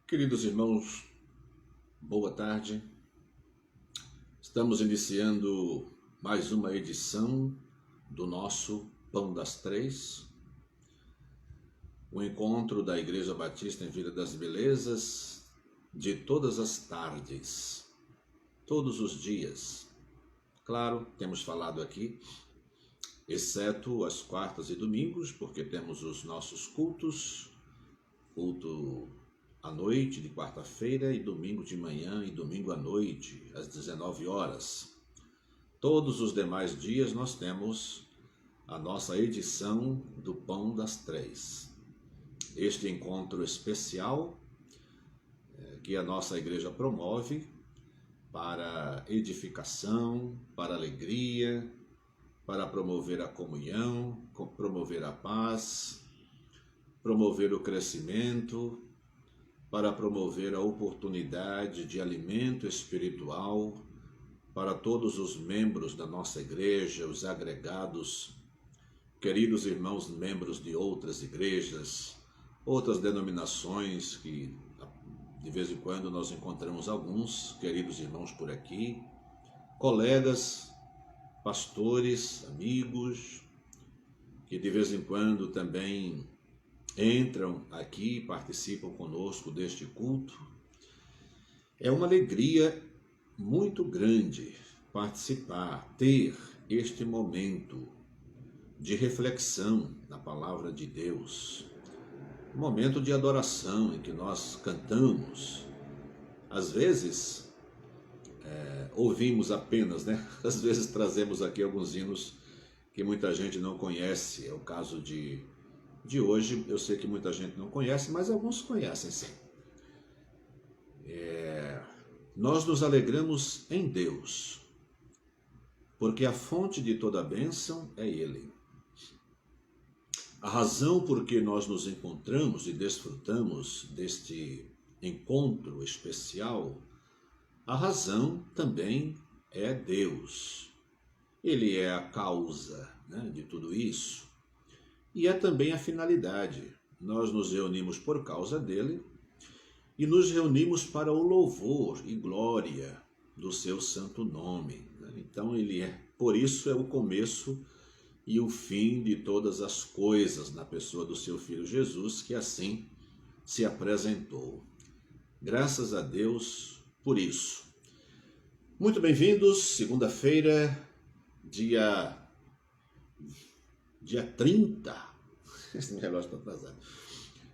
Queridos irmãos, boa tarde. Estamos iniciando mais uma edição do nosso Pão das Três, o encontro da Igreja Batista em Vila das Belezas de todas as tardes, todos os dias. Claro, temos falado aqui, exceto as quartas e domingos, porque temos os nossos culto à noite de quarta-feira e domingo de manhã e domingo à noite, às 19 horas. Todos os demais dias nós temos a nossa edição do Pão das Três. Este encontro especial que a nossa igreja promove para edificação, para alegria, para promover a comunhão, promover a paz, promover o crescimento, para promover a oportunidade de alimento espiritual para todos os membros da nossa igreja, os agregados, queridos irmãos membros de outras igrejas, outras denominações que de vez em quando nós encontramos alguns queridos irmãos por aqui, colegas, pastores, amigos, que de vez em quando também entram aqui, participam conosco deste culto. É uma alegria muito grande participar, ter este momento de reflexão na palavra de Deus, um momento de adoração em que nós cantamos. Às vezes, ouvimos apenas, Às vezes trazemos aqui alguns hinos que muita gente não conhece. É o caso de hoje. Eu sei que muita gente não conhece, mas alguns conhecem sim. Nós nos alegramos em Deus, porque a fonte de toda a bênção é Ele. A razão por que nós nos encontramos e desfrutamos deste encontro especial, a razão também é Deus. Ele é a causa, de tudo isso. E é também a finalidade. Nós nos reunimos por causa dele e nos reunimos para o louvor e glória do seu santo nome. Então por isso é o começo e o fim de todas as coisas na pessoa do seu Filho Jesus, que assim se apresentou. Graças a Deus por isso. Muito bem-vindos, segunda-feira, dia 30, esse relógio está atrasado,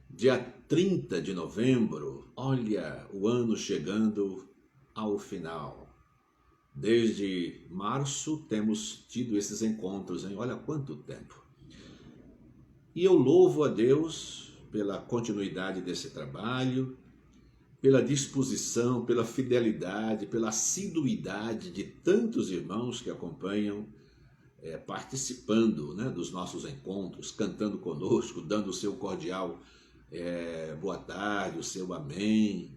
dia 30 de novembro, olha o ano chegando ao final. Desde março temos tido esses encontros, olha quanto tempo. E eu louvo a Deus pela continuidade desse trabalho, pela disposição, pela fidelidade, pela assiduidade de tantos irmãos que acompanham, participando dos nossos encontros, cantando conosco, dando o seu cordial boa tarde, o seu amém,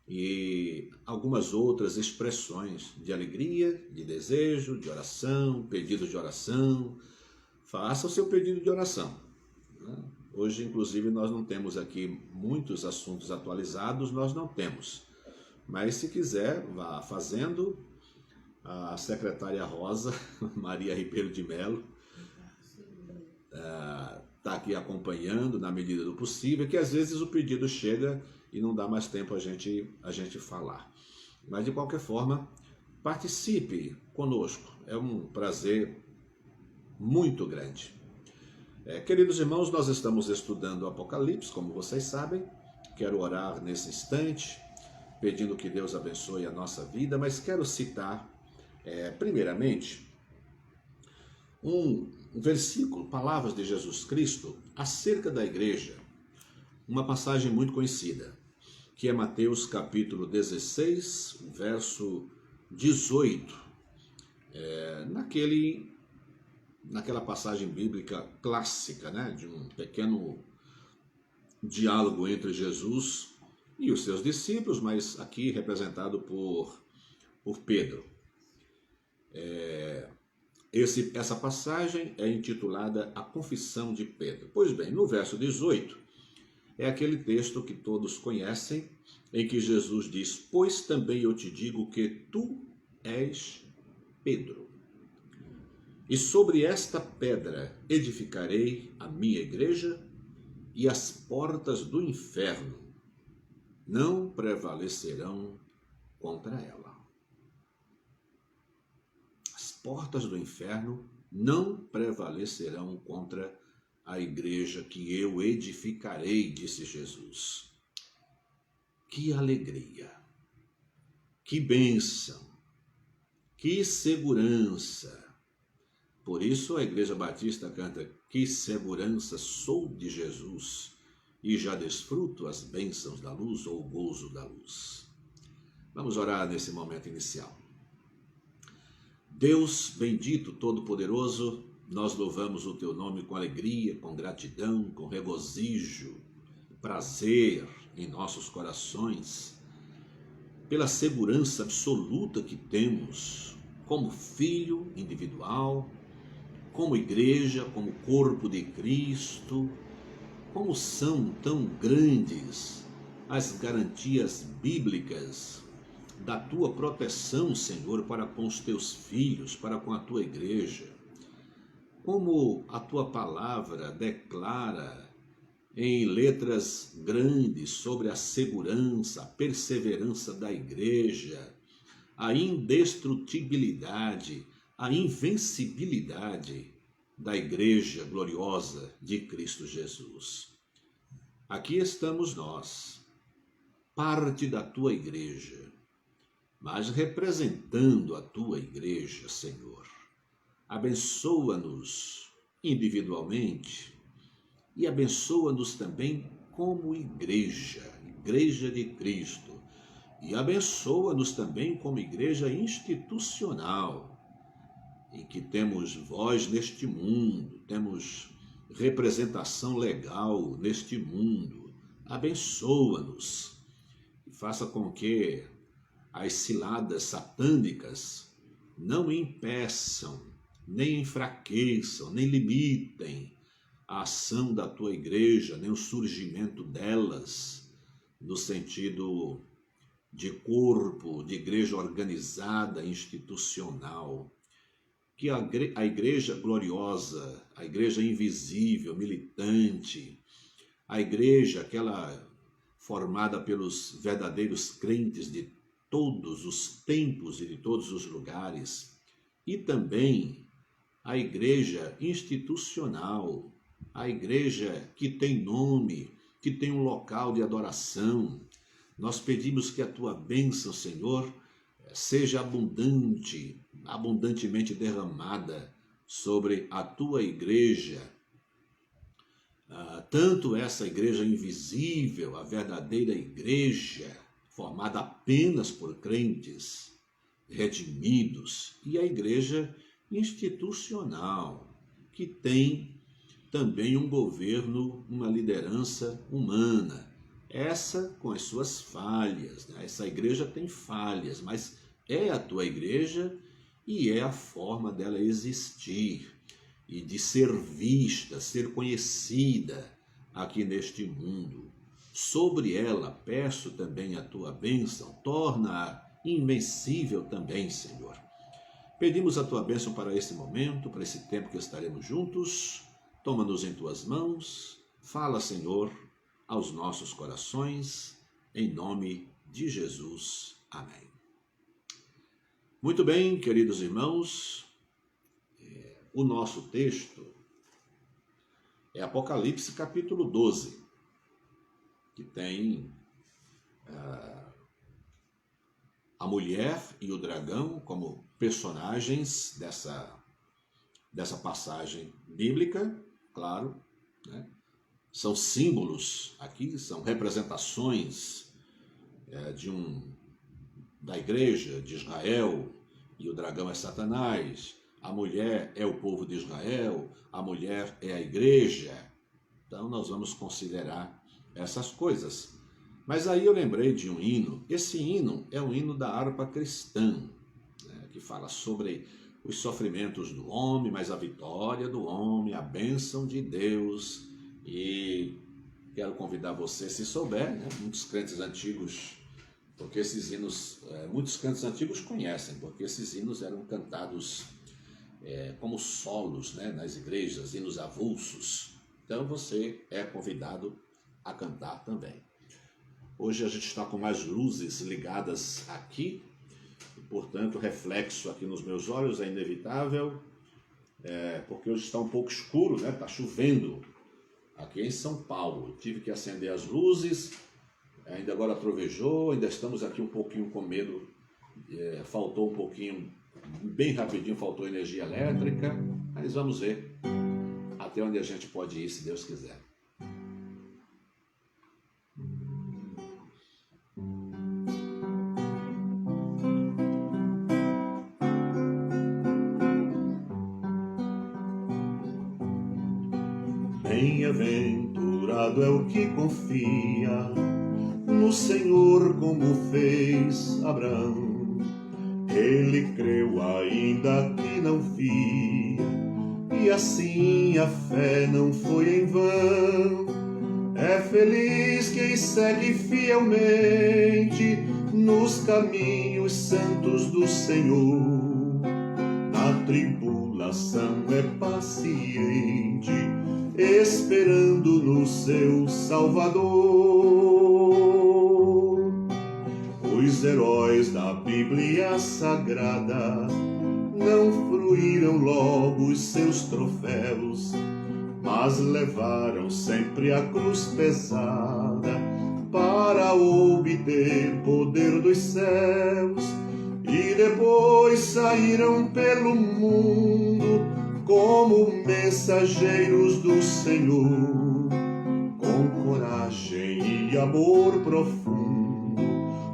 e algumas outras expressões de alegria, de desejo, de oração, pedido de oração. Faça o seu pedido de oração. Hoje, inclusive, nós não temos aqui muitos assuntos atualizados, nós não temos. Mas se quiser, vá fazendo. A secretária Rosa, Maria Ribeiro de Melo, está aqui acompanhando na medida do possível, que às vezes o pedido chega e não dá mais tempo a gente falar. Mas de qualquer forma, participe conosco, é um prazer muito grande. Queridos irmãos, nós estamos estudando o Apocalipse, como vocês sabem. Quero orar nesse instante, pedindo que Deus abençoe a nossa vida, mas quero citar primeiramente, um versículo, palavras de Jesus Cristo acerca da igreja, uma passagem muito conhecida, que é Mateus capítulo 16, verso 18, naquela passagem bíblica clássica, de um pequeno diálogo entre Jesus e os seus discípulos, mas aqui representado por Pedro. Essa passagem é intitulada A Confissão de Pedro. Pois bem, no verso 18, é aquele texto que todos conhecem, em que Jesus diz: pois também eu te digo que tu és Pedro, e sobre esta pedra edificarei a minha igreja, e as portas do inferno não prevalecerão contra ela. As portas do inferno não prevalecerão contra a igreja que eu edificarei, disse Jesus. Que alegria, que bênção, que segurança. Por isso a Igreja Batista canta: que segurança sou de Jesus, e já desfruto as bênçãos da luz, ou o gozo da luz. Vamos orar nesse momento inicial. Deus bendito, todo-poderoso, nós louvamos o teu nome com alegria, com gratidão, com regozijo, prazer em nossos corações, pela segurança absoluta que temos como filho individual, como igreja, como corpo de Cristo. Como são tão grandes as garantias bíblicas da tua proteção, Senhor, para com os teus filhos, para com a tua igreja. Como a tua palavra declara em letras grandes sobre a segurança, a perseverança da igreja, a indestrutibilidade, a invencibilidade da igreja gloriosa de Cristo Jesus. Aqui estamos nós, parte da tua igreja, mas representando a tua igreja, Senhor. Abençoa-nos individualmente e abençoa-nos também como igreja, igreja de Cristo. E abençoa-nos também como igreja institucional, em que temos voz neste mundo, temos representação legal neste mundo. Abençoa-nos e faça com que as ciladas satânicas não impeçam, nem enfraqueçam, nem limitem a ação da tua igreja, nem o surgimento delas, no sentido de corpo, de igreja organizada, institucional. Que a igreja gloriosa, a igreja invisível, militante, a igreja aquela formada pelos verdadeiros crentes de todos os tempos e de todos os lugares, e também a igreja institucional, a igreja que tem nome, que tem um local de adoração. Nós pedimos que a tua bênção, Senhor, seja abundantemente derramada sobre a tua igreja, tanto essa igreja invisível, a verdadeira igreja, formada apenas por crentes redimidos, e a igreja institucional, que tem também um governo, uma liderança humana. Essa com as suas falhas, né? Essa igreja tem falhas, mas é a tua igreja e é a forma dela existir e de ser vista, ser conhecida aqui neste mundo. Sobre ela peço também a tua bênção, torna-a invencível também, Senhor. Pedimos a tua bênção para esse momento, para esse tempo que estaremos juntos. Toma-nos em tuas mãos, fala, Senhor, aos nossos corações, em nome de Jesus. Amém. Muito bem, queridos irmãos, o nosso texto é Apocalipse capítulo 12, que tem a mulher e o dragão como personagens dessa passagem bíblica, claro, né? São símbolos aqui, são representações da igreja de Israel, e o dragão é Satanás, a mulher é o povo de Israel, a mulher é a igreja. Então nós vamos considerar essas coisas. Mas aí eu lembrei de um hino. Esse hino é um hino da harpa cristã, né, que fala sobre os sofrimentos do homem, mas a vitória do homem, a bênção de Deus. E quero convidar você, se souber, né? Muitos crentes antigos, porque esses hinos, muitos crentes antigos conhecem, porque esses hinos eram cantados como solos, né? Nas igrejas, hinos avulsos. Então você é convidado a cantar também. Hoje a gente está com mais luzes ligadas aqui, e, portanto o reflexo aqui nos meus olhos é inevitável, porque hoje está um pouco escuro, né? Está chovendo aqui em São Paulo. Tive que acender as luzes, ainda agora trovejou, ainda estamos aqui um pouquinho com medo, faltou um pouquinho, bem rapidinho faltou energia elétrica, mas vamos ver até onde a gente pode ir, se Deus quiser. Bem-aventurado é o que confia no Senhor, como fez Abraão. Ele creu ainda que não via, e assim a fé não foi em vão. É feliz quem segue fielmente nos caminhos santos do Senhor. Na tribulação é paciente, esperando no seu Salvador. Os heróis da Bíblia Sagrada não fruíram logo os seus troféus, mas levaram sempre a cruz pesada para obter poder dos céus, e depois saíram pelo mundo como mensageiros do Senhor, com coragem e amor profundo,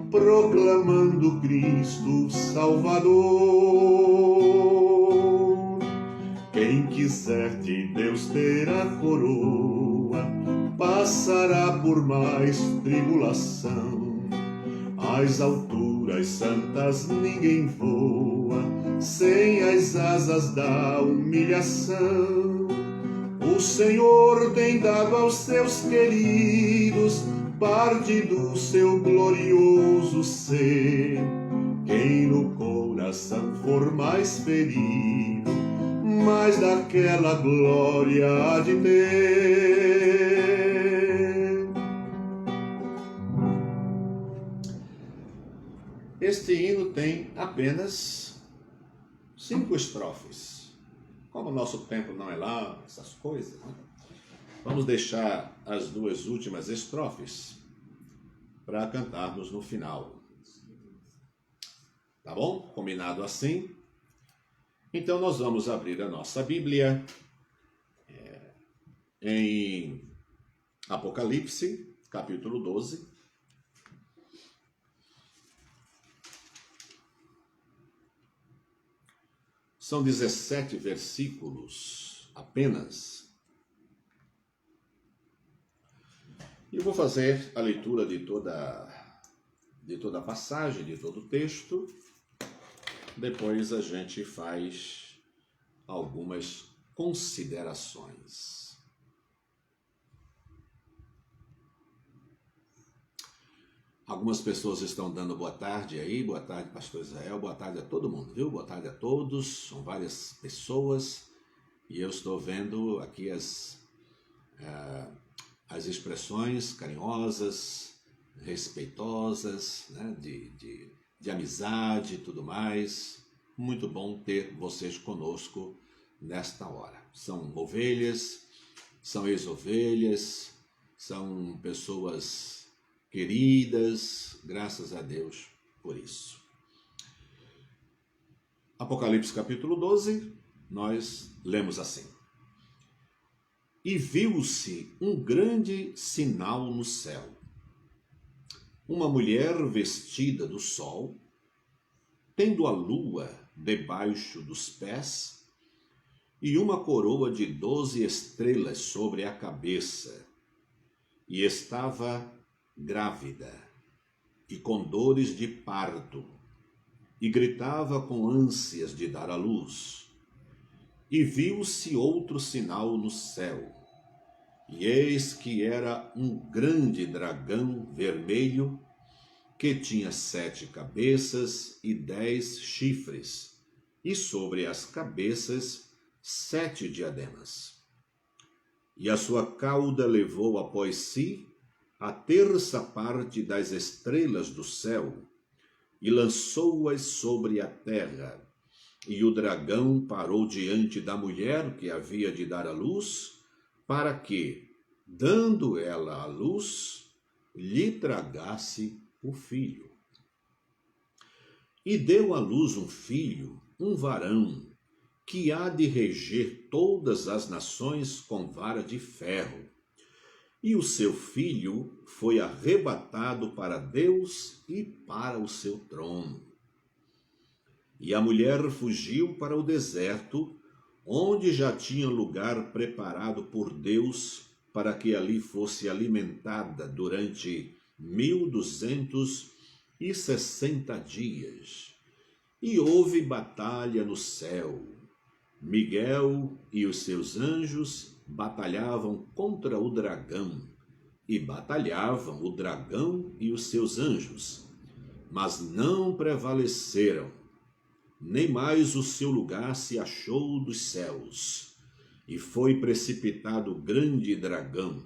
proclamando Cristo Salvador. Quem quiser de Deus ter a coroa, passará por mais tribulação. Às alturas santas ninguém voa sem as asas da humilhação. O Senhor tem dado aos seus queridos parte do seu glorioso ser. Quem no coração for mais ferido, mais daquela glória há de ter. Este hino tem apenas 5 estrofes. Como o nosso tempo não é lá, essas coisas, né? Vamos deixar as 2 últimas estrofes para cantarmos no final. Tá bom? Combinado assim? Então nós vamos abrir a nossa Bíblia em Apocalipse, capítulo 12. São 17 versículos apenas. E eu vou fazer a leitura de toda a passagem, de todo o texto. Depois a gente faz algumas considerações. Algumas pessoas estão dando boa tarde aí, boa tarde, pastor Israel, boa tarde a todo mundo, viu? Boa tarde a todos, são várias pessoas, e eu estou vendo aqui as expressões carinhosas, respeitosas, né? de amizade e tudo mais. Muito bom ter vocês conosco nesta hora. São ovelhas, são ex-ovelhas, são pessoas queridas, graças a Deus por isso. Apocalipse capítulo 12, nós lemos assim: E viu-se um grande sinal no céu, uma mulher vestida do sol, tendo a lua debaixo dos pés, e uma coroa de 12 estrelas sobre a cabeça, e estava grávida e com dores de parto, e gritava com ânsias de dar à luz. E viu-se outro sinal no céu, E eis que era um grande dragão vermelho, que tinha 7 cabeças e 10 chifres, e sobre as cabeças 7 diademas. E a sua cauda levou após si a terça parte das estrelas do céu, e lançou-as sobre a terra. E o dragão parou diante da mulher que havia de dar à luz, para que, dando ela à luz, lhe tragasse o filho. E deu à luz um filho, um varão, que há de reger todas as nações com vara de ferro. E o seu filho foi arrebatado para Deus e para o seu trono. E a mulher fugiu para o deserto, onde já tinha lugar preparado por Deus para que ali fosse alimentada durante 1260 dias. E houve batalha no céu. Miguel e os seus anjos batalhavam contra o dragão, e batalhavam o dragão e os seus anjos, mas não prevaleceram, nem mais o seu lugar se achou dos céus, e foi precipitado o grande dragão,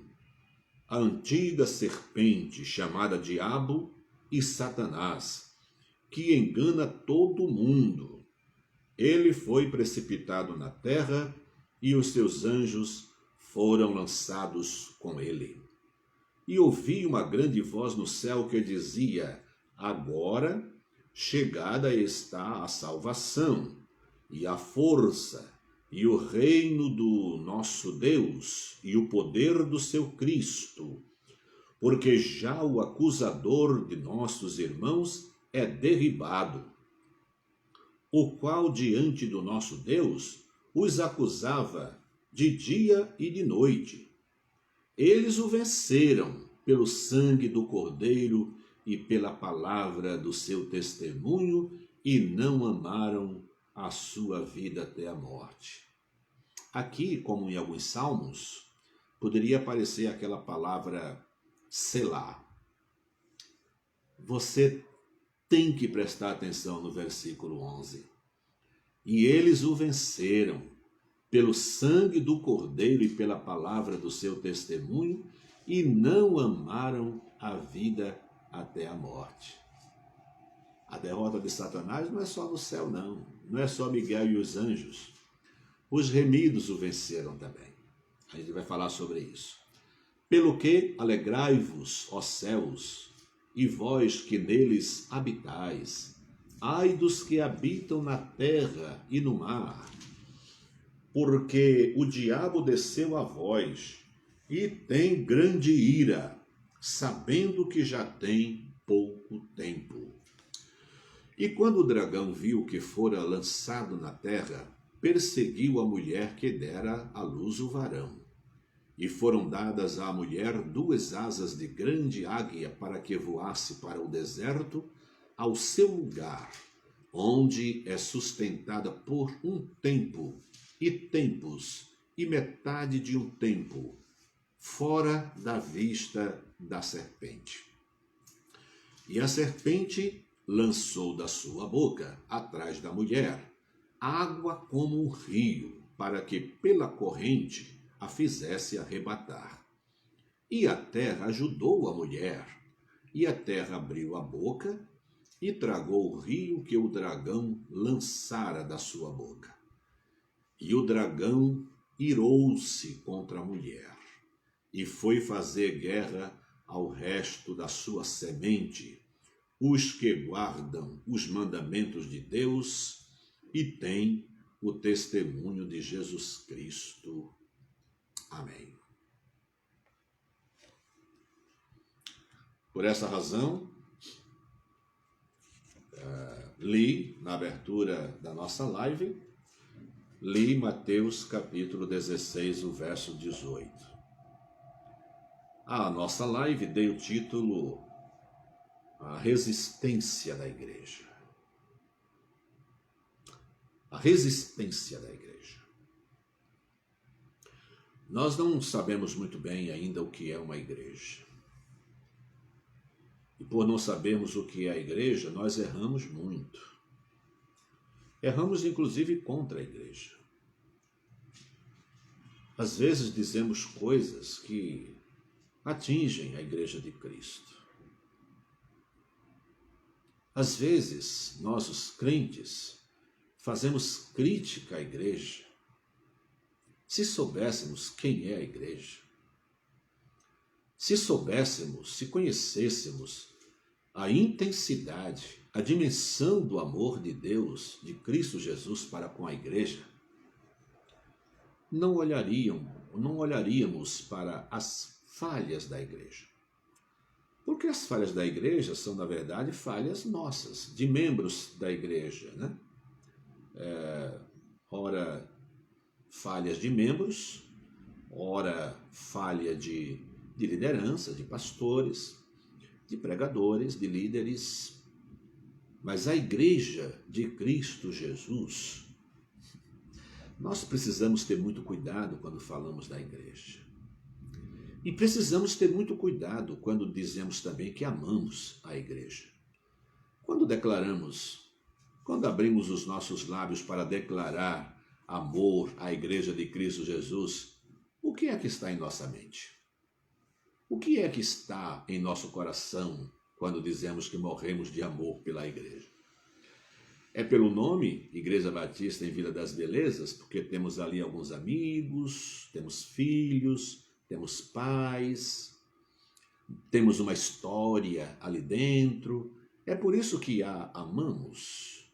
a antiga serpente chamada Diabo e Satanás, que engana todo o mundo. Ele foi precipitado na terra, e os seus anjos foram lançados com ele. E ouvi uma grande voz no céu que dizia: agora chegada está a salvação, e a força, e o reino do nosso Deus, e o poder do seu Cristo, porque já o acusador de nossos irmãos é derribado, o qual diante do nosso Deus os acusava de dia e de noite. Eles o venceram pelo sangue do Cordeiro e pela palavra do seu testemunho, e não amaram a sua vida até a morte. Aqui, como em alguns salmos, poderia aparecer aquela palavra selá. Você tem que prestar atenção no versículo 11. E eles o venceram pelo sangue do Cordeiro e pela palavra do seu testemunho, e não amaram a vida até a morte. A derrota de Satanás não é só no céu, não. Não é só Miguel e os anjos. Os remidos o venceram também. A gente vai falar sobre isso. Pelo que alegrai-vos, ó céus, e vós que neles habitais. Ai dos que habitam na terra e no mar, porque o diabo desceu a vós e tem grande ira, sabendo que já tem pouco tempo. E quando o dragão viu que fora lançado na terra, perseguiu a mulher que dera à luz o varão. E foram dadas à mulher 2 asas de grande águia para que voasse para o deserto, ao seu lugar, onde é sustentada por um tempo, e tempos, e metade de um tempo, fora da vista da serpente. E a serpente lançou da sua boca, atrás da mulher, água como um rio, para que pela corrente a fizesse arrebatar. E a terra ajudou a mulher, e a terra abriu a boca e tragou o rio que o dragão lançara da sua boca. E o dragão irou-se contra a mulher, e foi fazer guerra ao resto da sua semente, os que guardam os mandamentos de Deus e têm o testemunho de Jesus Cristo. Amém. Por essa razão, li na abertura da nossa live, li Mateus capítulo 16, o verso 18. A nossa live dei o título A Resistência da Igreja. A resistência da igreja. Nós não sabemos muito bem ainda o que é uma igreja. E por não sabermos o que é a igreja, nós erramos muito. Erramos inclusive contra a igreja. Às vezes dizemos coisas que atingem a igreja de Cristo. Às vezes, nós os crentes fazemos crítica à igreja. Se soubéssemos quem é a igreja, se soubéssemos, se conhecêssemos a intensidade, a dimensão do amor de Deus, de Cristo Jesus para com a igreja, não olharíamos para as falhas da igreja. Porque as falhas da igreja são, na verdade, falhas nossas, de membros da igreja, né? Ora, falhas de membros, ora, falha de liderança, de pastores, de pregadores, de líderes. Mas a igreja de Cristo Jesus, nós precisamos ter muito cuidado quando falamos da igreja. E precisamos ter muito cuidado quando dizemos também que amamos a igreja. Quando abrimos os nossos lábios para declarar amor à igreja de Cristo Jesus, o que é que está em nossa mente? O que é que está em nosso coração quando dizemos que morremos de amor pela igreja? É pelo nome, Igreja Batista em Vila das Belezas, porque temos ali alguns amigos, temos filhos, temos pais, temos uma história ali dentro. É por isso que a amamos.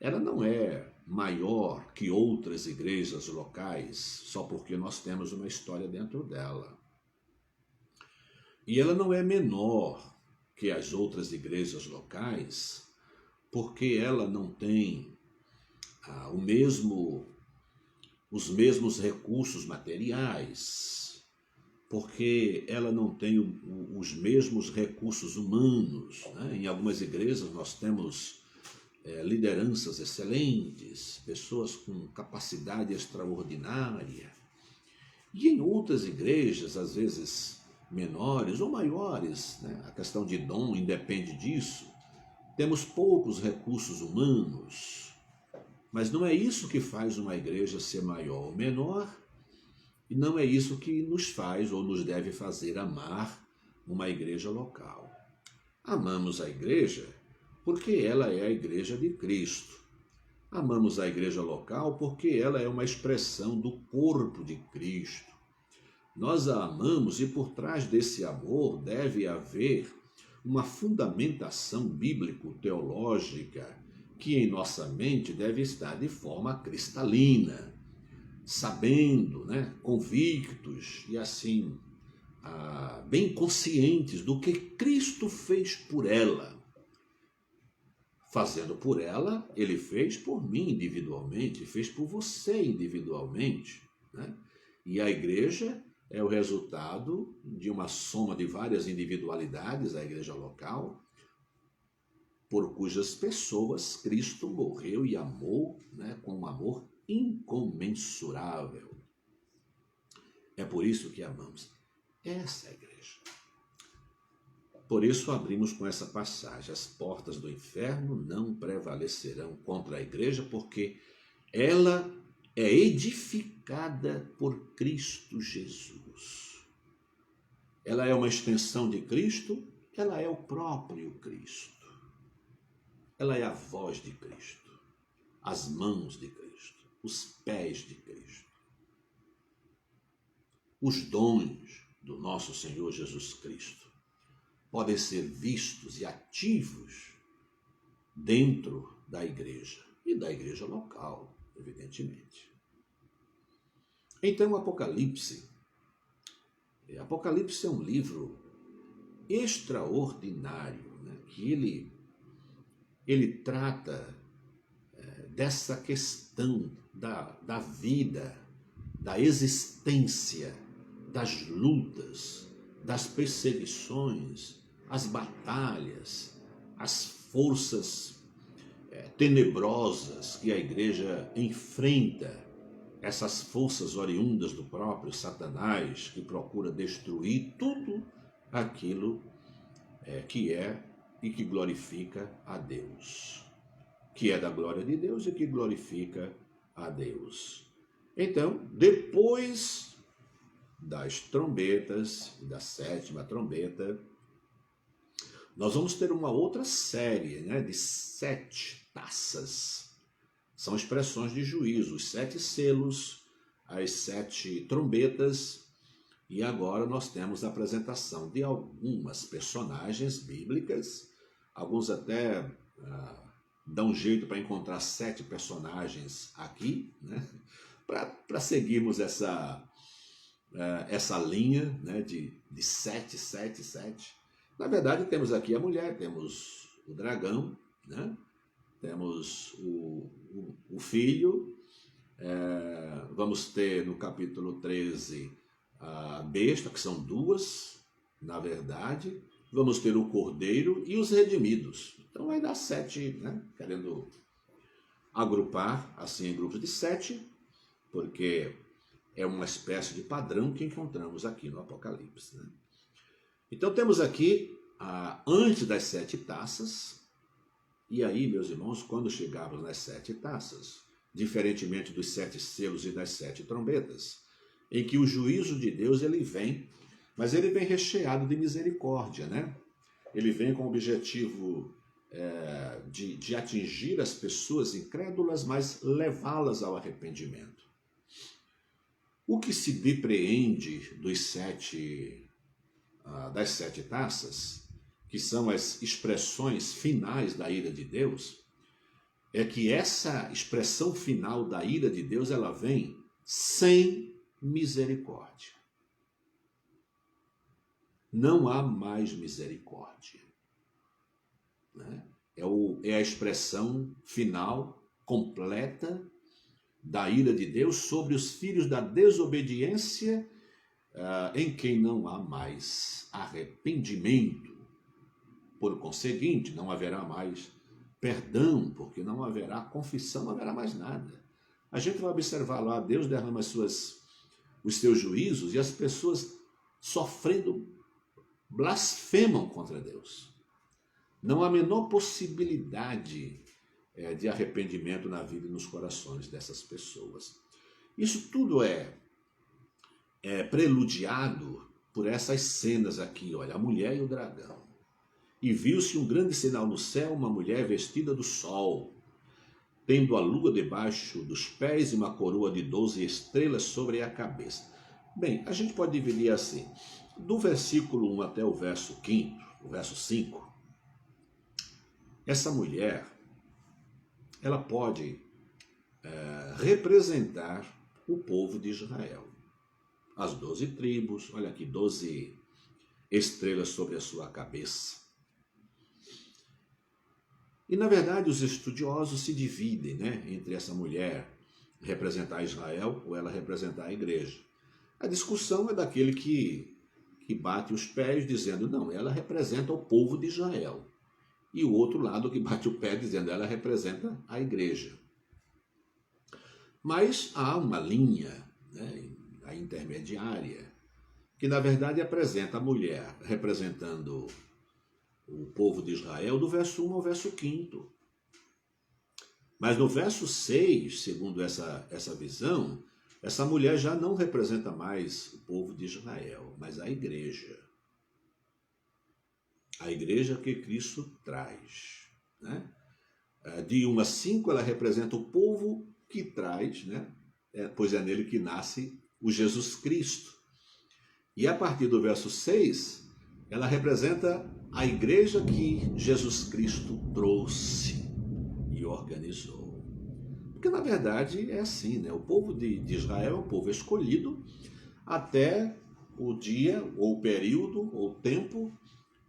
Ela não é maior que outras igrejas locais, só porque nós temos uma história dentro dela. E ela não é menor que as outras igrejas locais, porque ela não tem os mesmos recursos materiais, porque ela não tem os mesmos recursos humanos, né? Em algumas igrejas nós temos lideranças excelentes, pessoas com capacidade extraordinária, e em outras igrejas, às vezes menores ou maiores, né? A questão de dom independe disso, temos poucos recursos humanos. Mas não é isso que faz uma igreja ser maior ou menor, e não é isso que nos faz ou nos deve fazer amar uma igreja local. Amamos a igreja porque ela é a igreja de Cristo. Amamos a igreja local porque ela é uma expressão do corpo de Cristo. Nós a amamos e por trás desse amor deve haver uma fundamentação bíblico-teológica que em nossa mente deve estar de forma cristalina, sabendo, né, convictos e assim, bem conscientes do que Cristo fez por ela. Fazendo por ela, ele fez por mim individualmente, fez por você individualmente, né? E a igreja é o resultado de uma soma de várias individualidades, a igreja local, por cujas pessoas Cristo morreu e amou, né, com um amor incomensurável. É por isso que amamos essa igreja. Por isso abrimos com essa passagem: as portas do inferno não prevalecerão contra a igreja, porque ela é edificada por Cristo Jesus. Ela é uma extensão de Cristo, ela é o próprio Cristo. Ela é a voz de Cristo, as mãos de Cristo, os pés de Cristo. Os dons do nosso Senhor Jesus Cristo podem ser vistos e ativos dentro da igreja e da igreja local, evidentemente. Então, o Apocalipse é um livro extraordinário, né? Que ele trata dessa questão da vida, da existência, das lutas, das perseguições, as batalhas, as forças tenebrosas que a igreja enfrenta essas forças oriundas do próprio Satanás, que procura destruir tudo aquilo que é e que glorifica a Deus, que é da glória de Deus e que glorifica a Deus. Então, depois das trombetas, da sétima trombeta, nós vamos ter uma outra série, de 7 taças. São expressões de juízo, os 7 selos, as 7 trombetas, e agora nós temos a apresentação de algumas personagens bíblicas. Alguns até dão jeito para encontrar 7 personagens aqui, para seguirmos essa linha, de 7, 7, 7. Na verdade, temos aqui a mulher, temos o dragão, temos o filho, vamos ter no capítulo 13 a besta, que são 2, na verdade, vamos ter o cordeiro e os redimidos. Então vai dar 7, querendo agrupar assim em grupos de 7, porque é uma espécie de padrão que encontramos aqui no Apocalipse. Então temos aqui, antes das 7 taças, e aí, meus irmãos, quando chegarmos nas 7 taças, diferentemente dos 7 selos e das 7 trombetas, em que o juízo de Deus ele vem, mas ele vem recheado de misericórdia, Ele vem com o objetivo de atingir as pessoas incrédulas, mas levá-las ao arrependimento. O que se depreende das 7 taças, que são as expressões finais da ira de Deus, é que essa expressão final da ira de Deus, ela vem sem misericórdia. Não há mais misericórdia. É a expressão final, completa, da ira de Deus sobre os filhos da desobediência, em quem não há mais arrependimento. Por conseguinte, não haverá mais perdão, porque não haverá confissão, não haverá mais nada. A gente vai observar lá, Deus derrama os seus juízos e as pessoas sofrendo blasfemam contra Deus. Não há a menor possibilidade de arrependimento na vida e nos corações dessas pessoas. Isso tudo é preludiado por essas cenas aqui, olha, a mulher e o dragão. E viu-se um grande sinal no céu, uma mulher vestida do sol, tendo a lua debaixo dos pés e uma coroa de 12 estrelas sobre a cabeça. Bem, a gente pode dividir assim, do versículo 1 até o verso 5, o verso 5, essa mulher, ela pode representar o povo de Israel. As 12 tribos, olha aqui, 12 estrelas sobre a sua cabeça. E, na verdade, os estudiosos se dividem, entre essa mulher representar Israel ou ela representar a igreja. A discussão é daquele que bate os pés dizendo, não, ela representa o povo de Israel. E o outro lado que bate o pé dizendo, ela representa a igreja. Mas há uma linha, a intermediária, que na verdade apresenta a mulher representando o povo de Israel do verso 1 ao verso 5. Mas no verso 6, segundo essa visão, essa mulher já não representa mais o povo de Israel, mas a igreja. A igreja que Cristo traz. De 1 a 5, ela representa o povo que traz, pois é nele que nasce o Jesus Cristo. E a partir do verso 6, ela representa a igreja que Jesus Cristo trouxe e organizou. Porque na verdade é assim, o povo de Israel é um povo escolhido até o dia, ou período, ou tempo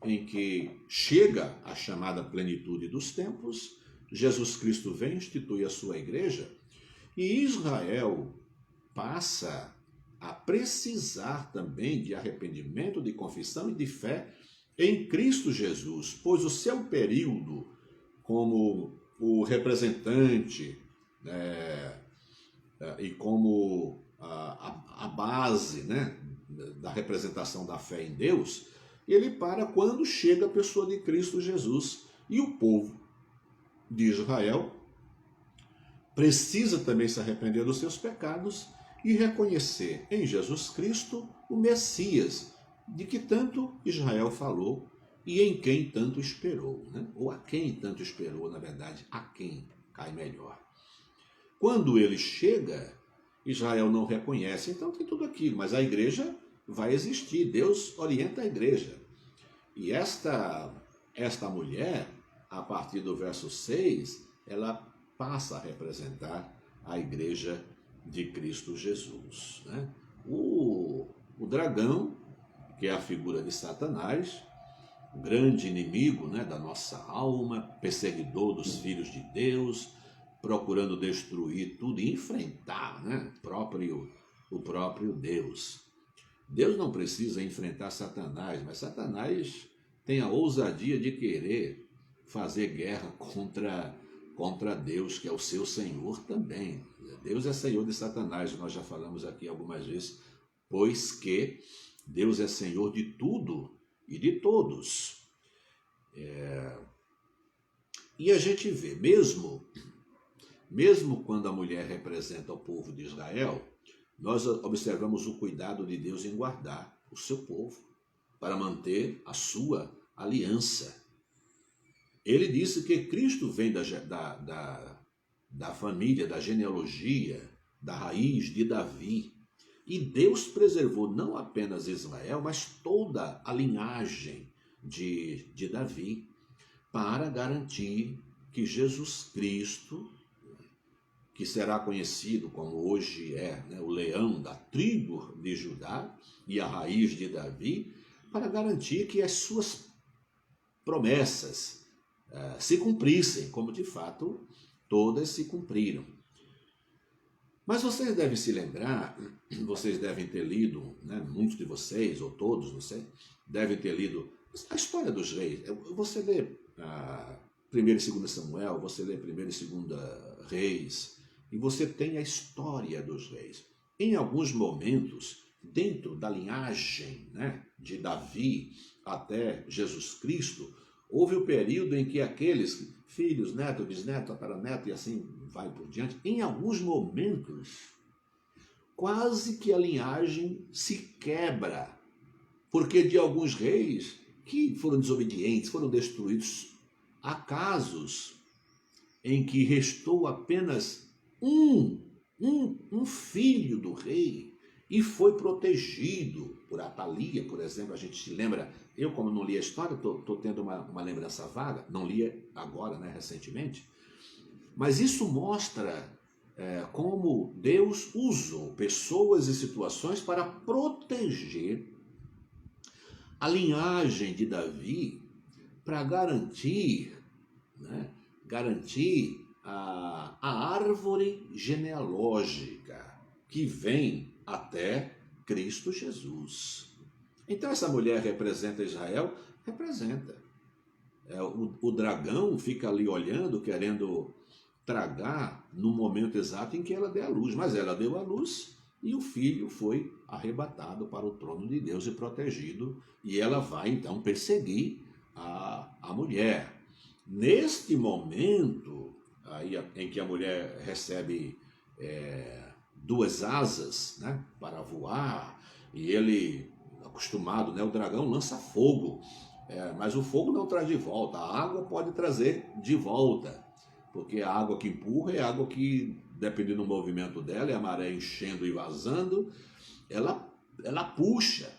em que chega a chamada plenitude dos tempos, Jesus Cristo vem, institui a sua igreja, e Israel passa a precisar também de arrependimento, de confissão e de fé em Cristo Jesus, pois o seu período como o representante e como a base, né, da representação da fé em Deus, ele para quando chega a pessoa de Cristo Jesus. E o povo de Israel precisa também se arrepender dos seus pecados e reconhecer em Jesus Cristo o Messias, de que tanto Israel falou e em quem tanto esperou, né? Ou a quem tanto esperou, na verdade, a quem cai melhor. Quando ele chega, Israel não reconhece, então tem tudo aquilo, mas a igreja vai existir, Deus orienta a igreja. E esta mulher, a partir do verso 6, ela passa a representar a igreja de Cristo Jesus, né? O dragão, que é a figura de Satanás, o grande inimigo, né, da nossa alma, perseguidor dos filhos de Deus, procurando destruir tudo e enfrentar, né, o próprio Deus. Deus não precisa enfrentar Satanás, mas Satanás tem a ousadia de querer fazer guerra contra Deus, que é o seu Senhor também. Deus é Senhor de Satanás, nós já falamos aqui algumas vezes, pois que Deus é Senhor de tudo e de todos. E a gente vê, mesmo quando a mulher representa o povo de Israel, nós observamos o cuidado de Deus em guardar o seu povo, para manter a sua aliança. Ele disse que Cristo vem da família, da genealogia, da raiz de Davi. E Deus preservou não apenas Israel, mas toda a linhagem de Davi, para garantir que Jesus Cristo, que será conhecido como hoje é, né, o leão da tribo de Judá e a raiz de Davi, para garantir que as suas promessas se cumprissem, como de fato todas se cumpriram. Mas vocês devem se lembrar, vocês devem ter lido, né, muitos de vocês, ou todos, não sei, devem ter lido a história dos reis. Você lê 1 e 2 Samuel, você lê 1 e 2 Reis, e você tem a história dos reis. Em alguns momentos, dentro da linhagem, né, de Davi até Jesus Cristo, houve o período em que aqueles filhos, neto, bisneto, tataraneto e assim vai por diante, em alguns momentos, quase que a linhagem se quebra, porque de alguns reis que foram desobedientes, foram destruídos. Há casos em que restou apenas um filho do rei e foi protegido por Atalia, por exemplo. A gente se lembra, eu como não li a história, estou tendo uma lembrança vaga, não li agora, né, recentemente, mas isso mostra como Deus usou pessoas e situações para proteger a linhagem de Davi, para garantir, né, a árvore genealógica que vem até Cristo Jesus. Então essa mulher representa Israel? Representa. O dragão fica ali olhando, querendo tragar no momento exato em que ela der a luz, mas ela deu a luz e o filho foi arrebatado para o trono de Deus e protegido, e ela vai então perseguir a mulher. Neste momento aí, em que a mulher recebe duas asas, né, para voar, e ele, acostumado, né, o dragão lança fogo, mas o fogo não traz de volta, a água pode trazer de volta, porque a água que empurra é a água que, dependendo do movimento dela, é a maré enchendo e vazando, ela puxa.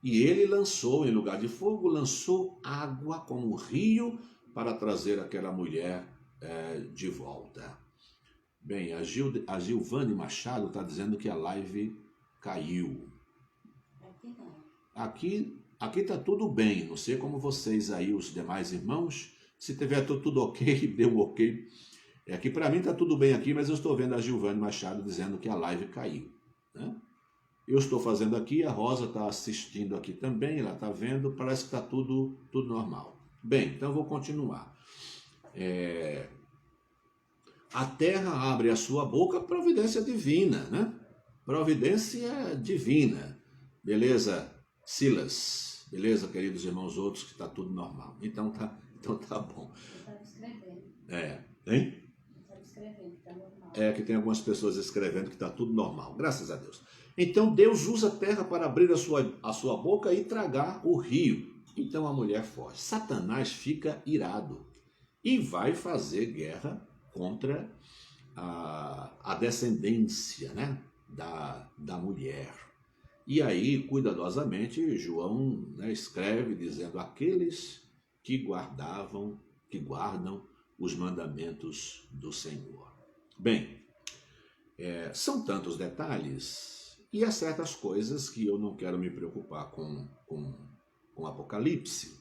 E ele lançou, em lugar de fogo, lançou água como rio para trazer aquela mulher de volta. Bem, a Gilvane Machado está dizendo que a live caiu. Aqui está tudo bem, não sei como vocês aí, os demais irmãos, se tiver tudo ok, deu ok. Aqui para mim está tudo bem aqui, mas eu estou vendo a Gilvane Machado dizendo que a live caiu, né? Eu estou fazendo aqui, a Rosa está assistindo aqui também, ela está vendo, parece que está tudo normal. Bem, então eu vou continuar. a terra abre a sua boca, providência divina, né? Providência divina. Beleza, Silas? Beleza, queridos irmãos outros, que está tudo normal. Então tá bom. Eu estava escrevendo. Hein? Eu estava escrevendo, está normal. Que tem algumas pessoas escrevendo que está tudo normal, graças a Deus. Então Deus usa a terra para abrir a sua boca e tragar o rio. Então a mulher foge. Satanás fica irado e vai fazer guerra contra a descendência, né, da mulher. E aí, cuidadosamente, João, né, escreve dizendo: aqueles que guardam os mandamentos do Senhor. Bem, são tantos detalhes e há certas coisas que eu não quero me preocupar com Apocalipse.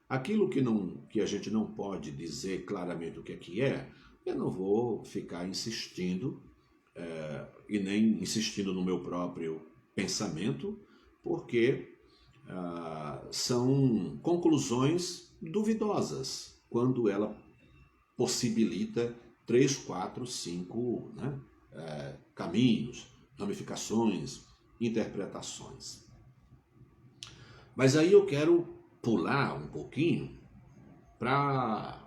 Aquilo que a gente não pode dizer claramente o que é, eu não vou ficar insistindo e nem insistindo no meu próprio pensamento, porque são conclusões duvidosas quando ela possibilita 3, 4, 5 caminhos, ramificações, interpretações. Mas aí eu quero pular um pouquinho para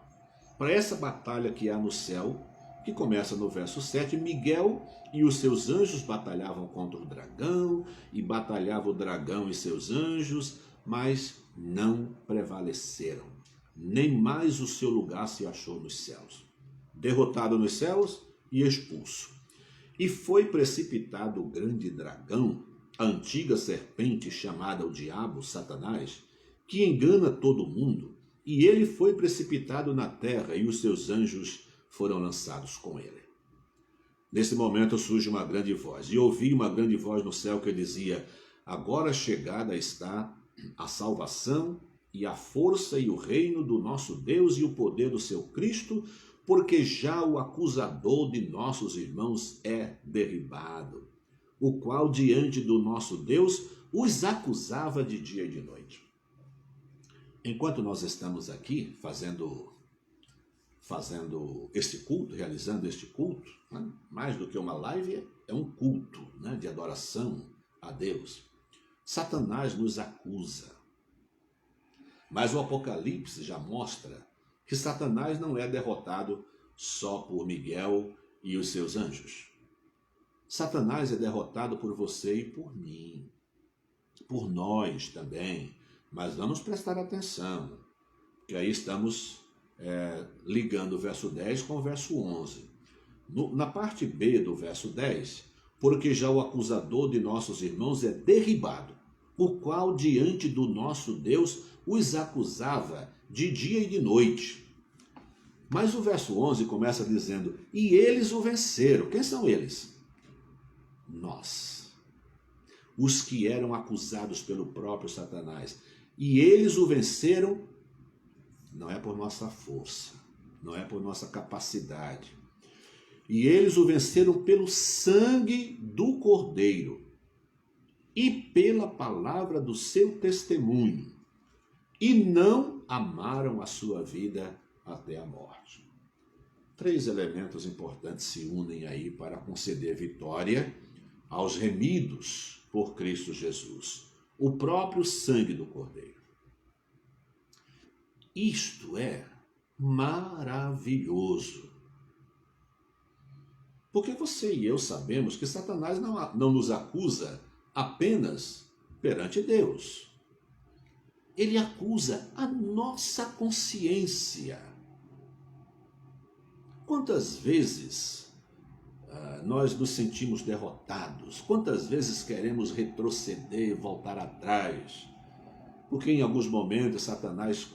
essa batalha que há no céu, que começa no verso 7. Miguel e os seus anjos batalhavam contra o dragão, e batalhava o dragão e seus anjos, mas não prevaleceram. Nem mais o seu lugar se achou nos céus. Derrotado nos céus e expulso. E foi precipitado o grande dragão, a antiga serpente chamada o diabo, Satanás, que engana todo mundo, e ele foi precipitado na terra, e os seus anjos foram lançados com ele. Nesse momento surge uma grande voz, e ouvi uma grande voz no céu que dizia: agora chegada está a salvação e a força e o reino do nosso Deus e o poder do seu Cristo, porque já o acusador de nossos irmãos é derribado, o qual diante do nosso Deus os acusava de dia e de noite. Enquanto nós estamos aqui fazendo este culto, realizando este culto, né? Mais do que uma live, é um culto, né, de adoração a Deus. Satanás nos acusa. Mas o Apocalipse já mostra que Satanás não é derrotado só por Miguel e os seus anjos. Satanás é derrotado por você e por mim, por nós também. Mas vamos prestar atenção, que aí estamos ligando o verso 10 com o verso 11. Na parte B do verso 10, porque já o acusador de nossos irmãos é derribado, o qual diante do nosso Deus os acusava de dia e de noite. Mas o verso 11 começa dizendo: e eles o venceram. Quem são eles? Nós, os que eram acusados pelo próprio Satanás. E eles o venceram, não é por nossa força, não é por nossa capacidade. E eles o venceram pelo sangue do Cordeiro e pela palavra do seu testemunho, e não amaram a sua vida até a morte. 3 elementos importantes se unem aí para conceder vitória aos remidos por Cristo Jesus. O próprio sangue do Cordeiro. Isto é maravilhoso. Porque você e eu sabemos que Satanás não nos acusa apenas perante Deus. Ele acusa a nossa consciência. Quantas vezes nós nos sentimos derrotados? Quantas vezes queremos retroceder, voltar atrás? Porque em alguns momentos Satanás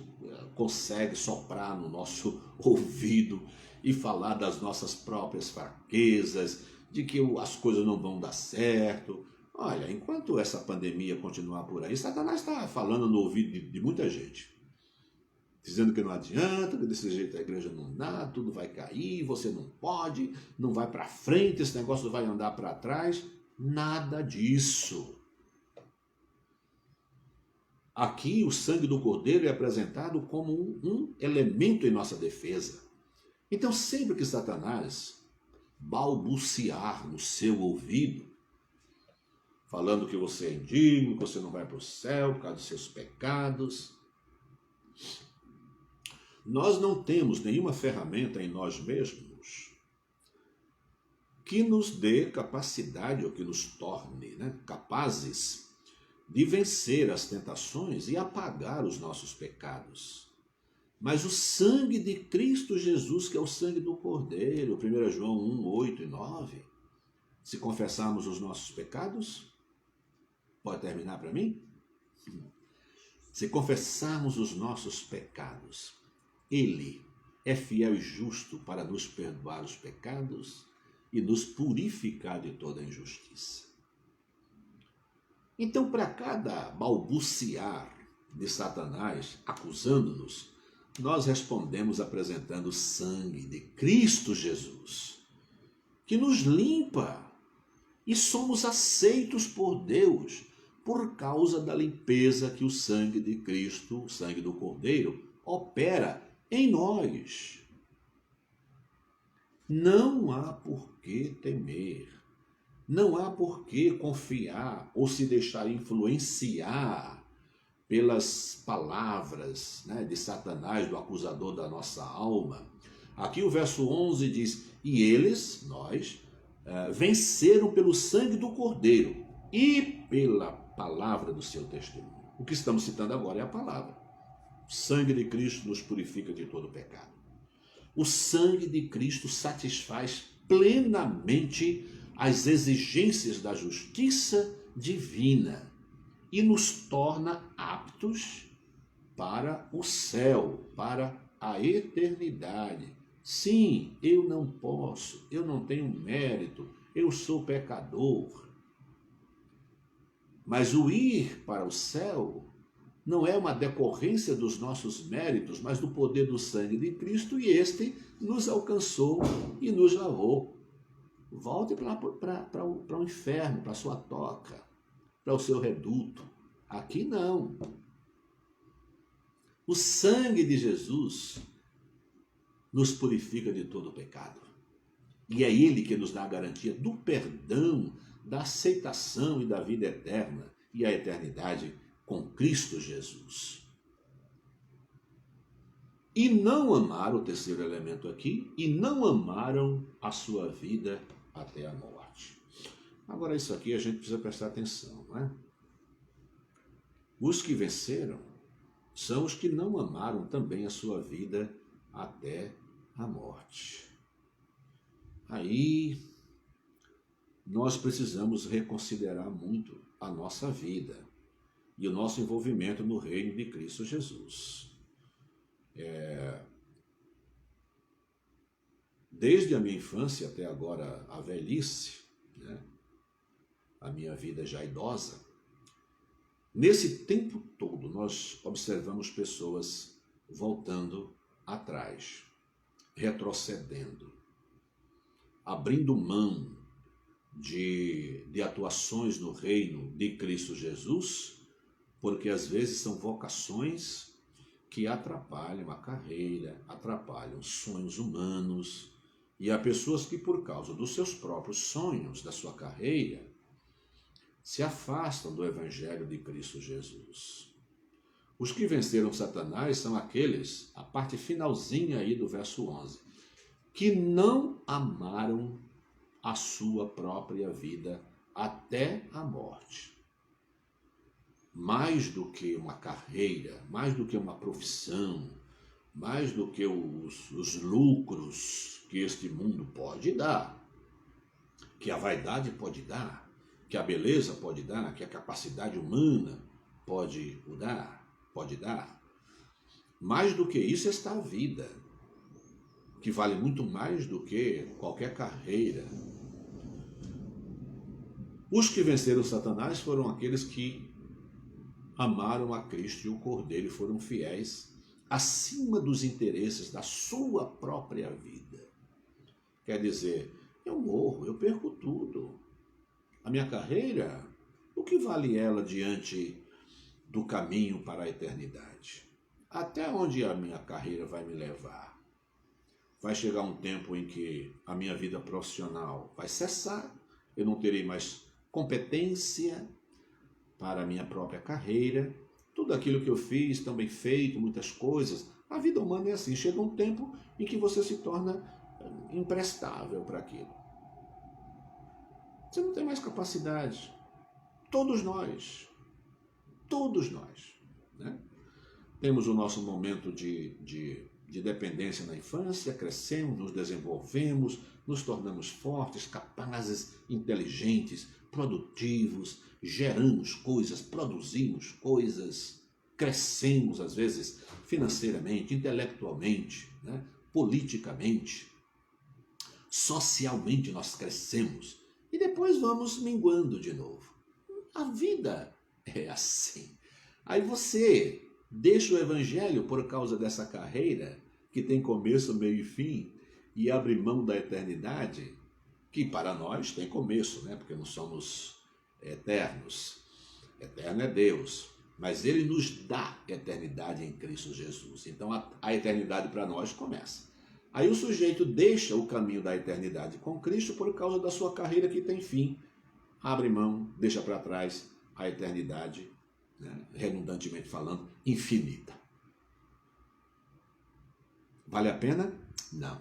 consegue soprar no nosso ouvido e falar das nossas próprias fraquezas, de que as coisas não vão dar certo. Olha, enquanto essa pandemia continuar por aí, Satanás está falando no ouvido de muita gente, dizendo que não adianta, que desse jeito a igreja não dá, tudo vai cair, você não pode, não vai para frente, esse negócio vai andar para trás. Nada disso. Aqui o sangue do Cordeiro é apresentado como um elemento em nossa defesa. Então, sempre que Satanás balbuciar no seu ouvido, falando que você é indigno, que você não vai para o céu por causa dos seus pecados, nós não temos nenhuma ferramenta em nós mesmos que nos dê capacidade, ou que nos torne capazes de vencer as tentações e apagar os nossos pecados. Mas o sangue de Cristo Jesus, que é o sangue do Cordeiro, 1 João 1, 8 e 9, se confessarmos os nossos pecados, pode terminar para mim? Se confessarmos os nossos pecados, Ele é fiel e justo para nos perdoar os pecados e nos purificar de toda injustiça. Então, para cada balbuciar de Satanás acusando-nos, nós respondemos apresentando o sangue de Cristo Jesus, que nos limpa e somos aceitos por Deus por causa da limpeza que o sangue de Cristo, o sangue do Cordeiro, opera em nós. Não há por que temer, não há por que confiar ou se deixar influenciar pelas palavras de Satanás, do acusador da nossa alma. Aqui o verso 11 diz, e eles, nós, venceram pelo sangue do Cordeiro e pela palavra do seu testemunho. O que estamos citando agora é a palavra. O sangue de Cristo nos purifica de todo pecado. O sangue de Cristo satisfaz plenamente as exigências da justiça divina e nos torna aptos para o céu, para a eternidade. Sim, eu não posso, eu não tenho mérito, eu sou pecador. Mas o ir para o céu não é uma decorrência dos nossos méritos, mas do poder do sangue de Cristo, e este nos alcançou e nos lavou. Volte para o inferno, para a sua toca, para o seu reduto. Aqui não. O sangue de Jesus nos purifica de todo pecado. E é Ele que nos dá a garantia do perdão, da aceitação e da vida eterna e a eternidade com Cristo Jesus. E não amaram, o terceiro elemento aqui, e não amaram a sua vida até a morte. Agora, isso aqui a gente precisa prestar atenção, não é? Os que venceram são os que não amaram também a sua vida até a morte. Aí nós precisamos reconsiderar muito a nossa vida e o nosso envolvimento no reino de Cristo Jesus. Desde a minha infância até agora a velhice, a minha vida já idosa, nesse tempo todo nós observamos pessoas voltando atrás, retrocedendo, abrindo mão de atuações no reino de Cristo Jesus, porque às vezes são vocações que atrapalham a carreira, atrapalham sonhos humanos, e há pessoas que por causa dos seus próprios sonhos, da sua carreira, se afastam do Evangelho de Cristo Jesus. Os que venceram Satanás são aqueles, a parte finalzinha aí do verso 11, que não amaram a sua própria vida até a morte. Mais do que uma carreira, mais do que uma profissão, mais do que os lucros que este mundo pode dar, que a vaidade pode dar, que a beleza pode dar, que a capacidade humana pode dar. Mais do que isso está a vida, que vale muito mais do que qualquer carreira. Os que venceram Satanás foram aqueles que amaram a Cristo e o Cordeiro e foram fiéis acima dos interesses da sua própria vida. Quer dizer, eu morro, eu perco tudo. A minha carreira, o que vale ela diante do caminho para a eternidade? Até onde a minha carreira vai me levar? vai chegar um tempo em que a minha vida profissional vai cessar, eu não terei mais competência para a minha própria carreira, tudo aquilo que eu fiz, tão bem feito, muitas coisas. A vida humana é assim, chega um tempo em que você se torna imprestável para aquilo. Você não tem mais capacidade. Todos nós, né? Temos o nosso momento de dependência na infância, crescemos, nos desenvolvemos, nos tornamos fortes, capazes, inteligentes, produtivos, geramos coisas, produzimos coisas, crescemos às vezes financeiramente, intelectualmente, né? Politicamente, socialmente nós crescemos e depois vamos minguando de novo. A vida é assim. Aí você deixa o evangelho por causa dessa carreira que tem começo, meio e fim e abre mão da eternidade, que para nós tem começo, né? Porque não somos eternos. Eterno é Deus, mas Ele nos dá eternidade em Cristo Jesus. Então a eternidade para nós começa. Aí o sujeito deixa o caminho da eternidade com Cristo por causa da sua carreira que tem fim. Abre mão, deixa para trás a eternidade, né? Redundantemente falando, infinita. Vale a pena? Não.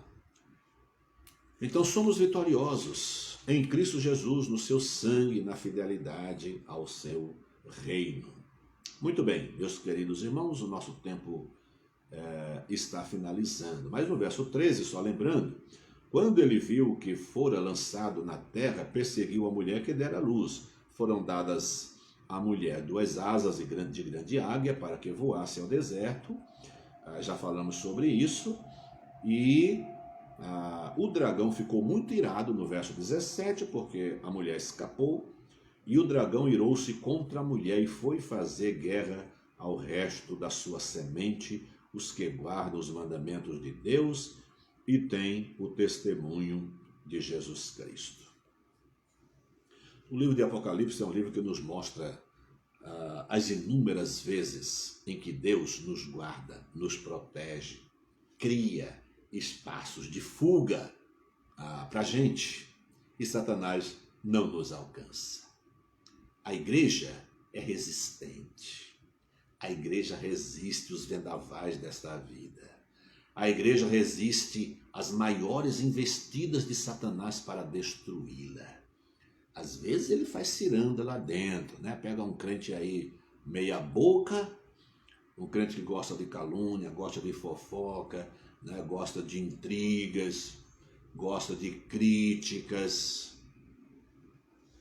Então somos vitoriosos em Cristo Jesus, no seu sangue, na fidelidade ao seu reino. Muito bem, meus queridos irmãos, o nosso tempo está finalizando. Mas no verso 13, só lembrando, quando ele viu que fora lançado na terra, perseguiu a mulher que dera luz. Foram dadas à mulher 2 asas de grande águia para que voasse ao deserto. Já falamos sobre isso. E o dragão ficou muito irado no verso 17, porque a mulher escapou. E o dragão irou-se contra a mulher e foi fazer guerra ao resto da sua semente, os que guardam os mandamentos de Deus e têm o testemunho de Jesus Cristo. O livro de Apocalipse é um livro que nos mostra as inúmeras vezes em que Deus nos guarda, nos protege, cria espaços de fuga para a gente e Satanás não nos alcança. A igreja é resistente. A igreja resiste os vendavais desta vida. A igreja resiste às maiores investidas de Satanás para destruí-la. Às vezes ele faz ciranda lá dentro, né? Pega um crente aí meia boca, um crente que gosta de calúnia, gosta de fofoca, né? Gosta de intrigas, gosta de críticas.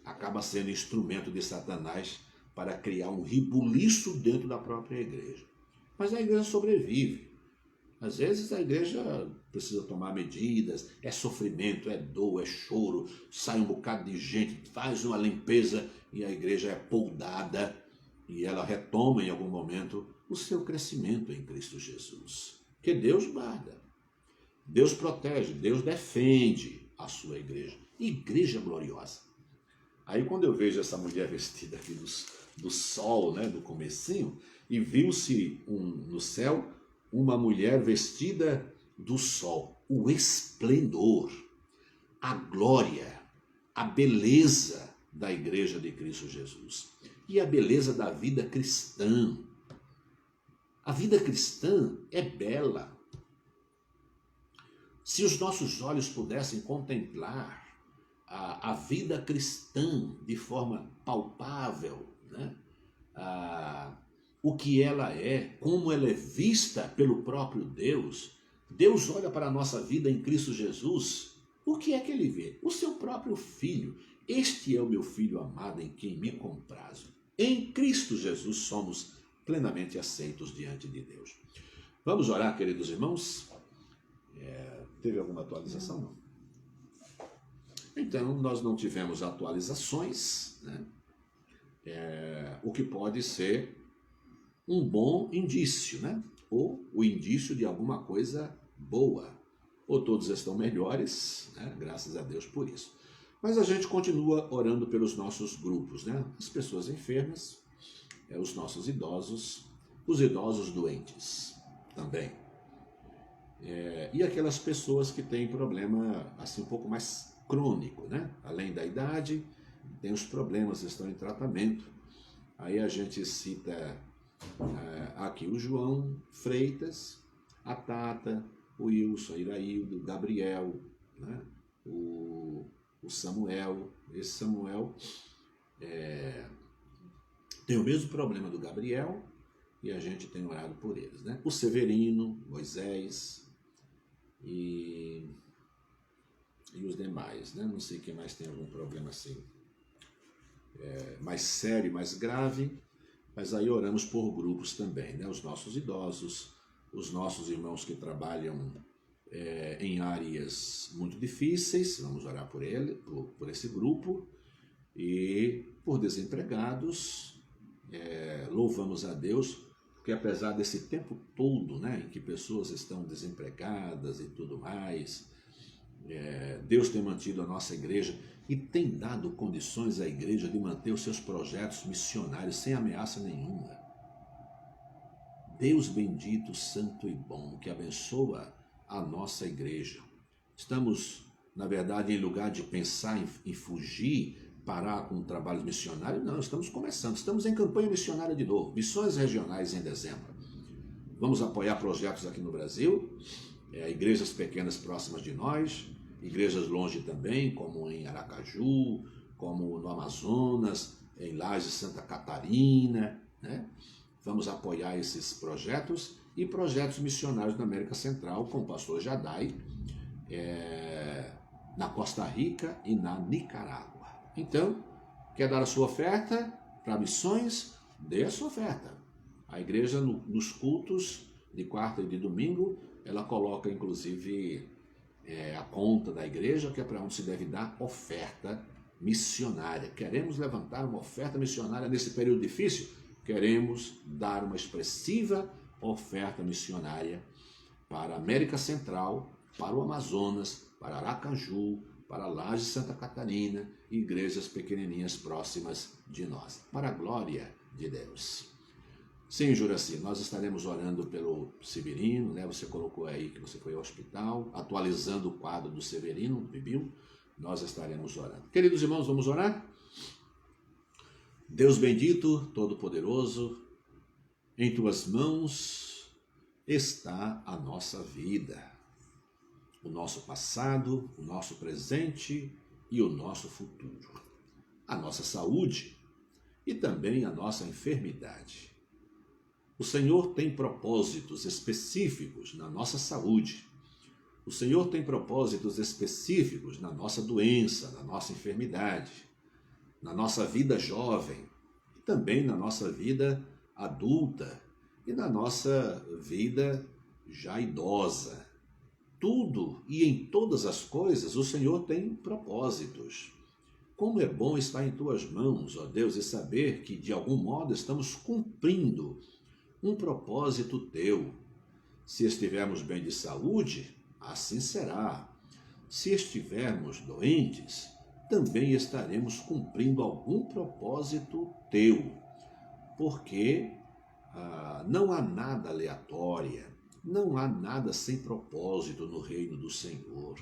Acaba sendo instrumento de Satanás para criar um rebuliço dentro da própria igreja. Mas a igreja sobrevive. Às vezes a igreja precisa tomar medidas, é sofrimento, é dor, é choro, sai um bocado de gente, faz uma limpeza e a igreja é poldada e ela retoma em algum momento o seu crescimento em Cristo Jesus. Que Deus guarda, Deus protege, Deus defende a sua igreja. Igreja gloriosa. Aí quando eu vejo essa mulher vestida aqui do sol, né, do comecinho, e viu-se no céu uma mulher vestida do sol, o esplendor, a glória, a beleza da igreja de Cristo Jesus e a beleza da vida cristã. A vida cristã é bela. Se os nossos olhos pudessem contemplar a vida cristã de forma palpável, né? O que ela é, como ela é vista pelo próprio Deus. Deus olha para a nossa vida em Cristo Jesus, o que é que ele vê? O seu próprio Filho. Este é o meu Filho amado em quem me comprazo. Em Cristo Jesus somos plenamente aceitos diante de Deus. Vamos orar, queridos irmãos? Teve alguma atualização? Não. Então, nós não tivemos atualizações, né? O que pode ser um bom indício, né? Ou o indício de alguma coisa boa. Ou todos estão melhores, né? Graças a Deus por isso. Mas a gente continua orando pelos nossos grupos, né? As pessoas enfermas, os nossos idosos, os idosos doentes também. E aquelas pessoas que têm problema assim um pouco mais crônico, né? Além da idade, tem os problemas, estão em tratamento. Aí a gente cita aqui o João Freitas, a Tata, o Wilson, a Iraildo, o Gabriel, né? o Samuel. Esse Samuel tem o mesmo problema do Gabriel e a gente tem orado por eles, né? O Severino, Moisés e os demais, né? Não sei quem mais tem algum problema assim mais sério, mais grave, mas aí oramos por grupos também, né? Os nossos idosos, os nossos irmãos que trabalham em áreas muito difíceis, vamos orar por ele, por esse grupo, e por desempregados, louvamos a Deus, porque apesar desse tempo todo, né, em que pessoas estão desempregadas e tudo mais, Deus tem mantido a nossa igreja e tem dado condições à igreja de manter os seus projetos missionários sem ameaça nenhuma. Deus bendito, santo e bom, que abençoa a nossa igreja. Estamos, na verdade, em lugar de pensar em fugir, parar com trabalhos missionários, não, estamos começando, estamos em campanha missionária de novo, missões regionais em dezembro. Vamos apoiar projetos aqui no Brasil, igrejas pequenas próximas de nós, igrejas longe também, como em Aracaju, como no Amazonas, em Lages, Santa Catarina, né? Vamos apoiar esses projetos e projetos missionários na América Central com o pastor Jadai, na Costa Rica e na Nicarágua. Então, quer dar a sua oferta para missões? Dê a sua oferta. A igreja, nos cultos de quarta e de domingo, ela coloca inclusive a conta da igreja, que é para onde se deve dar oferta missionária. Queremos levantar uma oferta missionária nesse período difícil? Queremos dar uma expressiva oferta missionária para a América Central, para o Amazonas, para Aracaju, para Lages, Santa Catarina e igrejas pequenininhas próximas de nós, para a glória de Deus. Sim, Juraci, nós estaremos orando pelo Severino, né? Você colocou aí que você foi ao hospital, atualizando o quadro do Severino, Bibil, nós estaremos orando. Queridos irmãos, vamos orar? Deus bendito, todo-poderoso, em tuas mãos está a nossa vida, o nosso passado, o nosso presente e o nosso futuro, a nossa saúde e também a nossa enfermidade. O Senhor tem propósitos específicos na nossa saúde. O Senhor tem propósitos específicos na nossa doença, na nossa enfermidade, na nossa vida jovem, e também na nossa vida adulta e na nossa vida já idosa. Tudo e em todas as coisas o Senhor tem propósitos. Como é bom estar em tuas mãos, ó Deus, e saber que de algum modo estamos cumprindo um propósito teu. Se estivermos bem de saúde, assim será. Se estivermos doentes, também estaremos cumprindo algum propósito teu. Porque não há nada aleatório, não há nada sem propósito no reino do Senhor.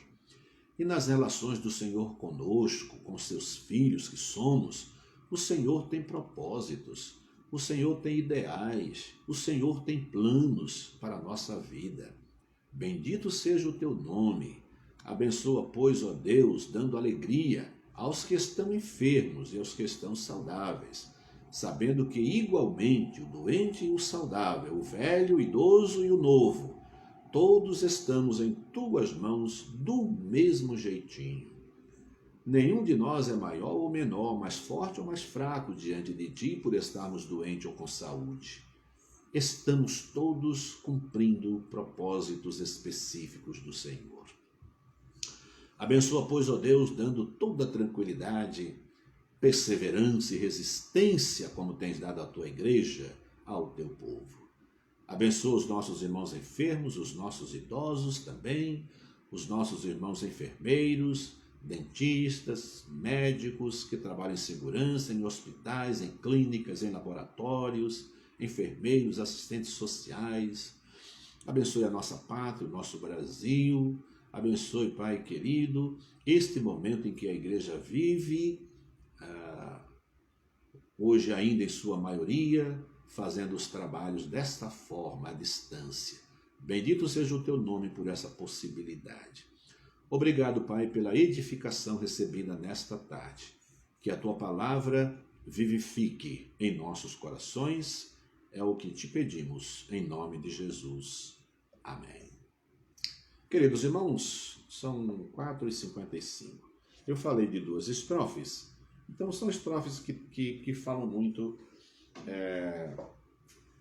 E nas relações do Senhor conosco, com seus filhos que somos, o Senhor tem propósitos. O Senhor tem ideais, o Senhor tem planos para a nossa vida. Bendito seja o teu nome. Abençoa, pois, ó Deus, dando alegria aos que estão enfermos e aos que estão saudáveis, sabendo que igualmente o doente e o saudável, o velho, o idoso e o novo, todos estamos em tuas mãos do mesmo jeitinho. Nenhum de nós é maior ou menor, mais forte ou mais fraco diante de ti por estarmos doentes ou com saúde. Estamos todos cumprindo propósitos específicos do Senhor. Abençoa, pois, ó Deus, dando toda tranquilidade, perseverança e resistência, como tens dado à tua igreja, ao teu povo. Abençoa os nossos irmãos enfermos, os nossos idosos também, os nossos irmãos enfermeiros, dentistas, médicos que trabalham em segurança, em hospitais, em clínicas, em laboratórios, enfermeiros, assistentes sociais, Abençoe a nossa pátria, o nosso Brasil. Abençoe, Pai querido, este momento em que a igreja vive, hoje ainda em sua maioria, fazendo os trabalhos desta forma, à distância. Bendito seja o teu nome por essa possibilidade. Obrigado, Pai, pela edificação recebida nesta tarde. Que a tua palavra vivifique em nossos corações, é o que te pedimos, em nome de Jesus. Amém. Queridos irmãos, são 4h55. Eu falei de 2 estrofes, então são estrofes que falam muito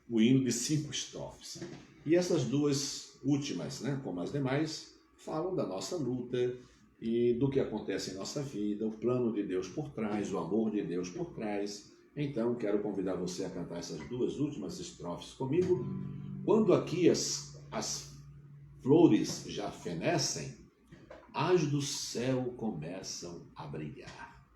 o hino de 5 estrofes. E essas 2 últimas, como as demais, falam da nossa luta e do que acontece em nossa vida, o plano de Deus por trás, o amor de Deus por trás. Então, quero convidar você a cantar essas 2 últimas estrofes comigo. Quando aqui as flores já fenecem, as do céu começam a brilhar.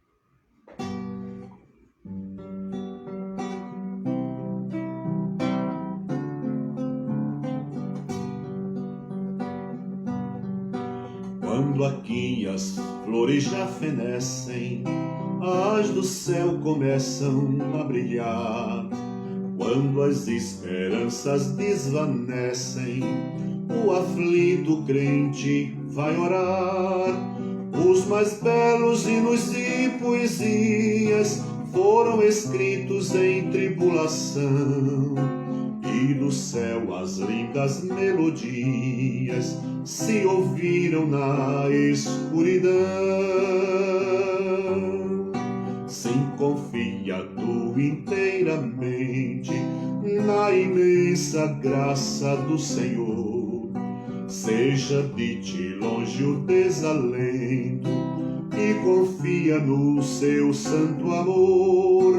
Quando aqui as flores já fenecem, as do céu começam a brilhar. Quando as esperanças desvanecem, o aflito crente vai orar. Os mais belos hinos e poesias foram escritos em tribulação, e do céu as lindas melodias se ouviram na escuridão. Sim, confia tu inteiramente na imensa graça do Senhor. Seja de ti longe o desalento e confia no seu santo amor.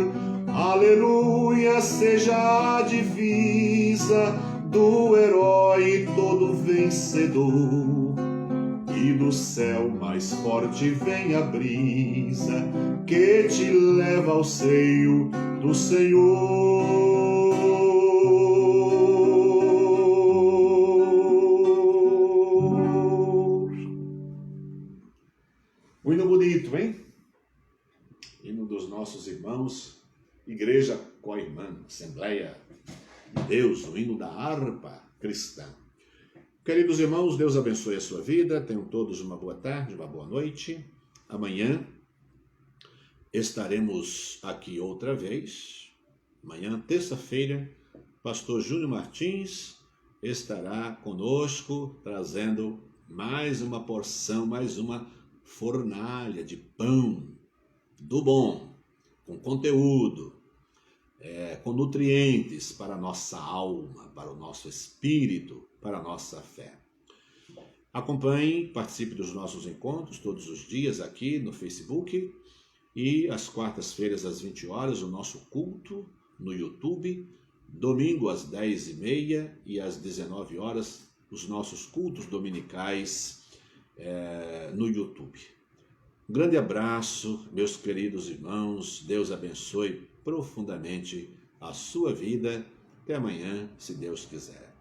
Aleluia, seja a divisa do herói todo vencedor. E do céu mais forte vem a brisa que te leva ao seio do Senhor. Um hino bonito, hein? Hino dos nossos irmãos, Igreja Coirmã, Assembleia de Deus, o hino da harpa cristã. Queridos irmãos, Deus abençoe a sua vida, tenham todos uma boa tarde, uma boa noite. Amanhã estaremos aqui outra vez. Amanhã, terça-feira, pastor Júnior Martins estará conosco, trazendo mais uma porção, mais uma fornalha de pão do bom, com conteúdo, com nutrientes para a nossa alma, para o nosso espírito, para a nossa fé. Acompanhe, participe dos nossos encontros todos os dias aqui no Facebook e às quartas-feiras às 20 horas o nosso culto no YouTube, domingo às 10h30 e às 19 horas os nossos cultos dominicais no YouTube. Um grande abraço, meus queridos irmãos, Deus abençoe profundamente a sua vida. Até amanhã, se Deus quiser.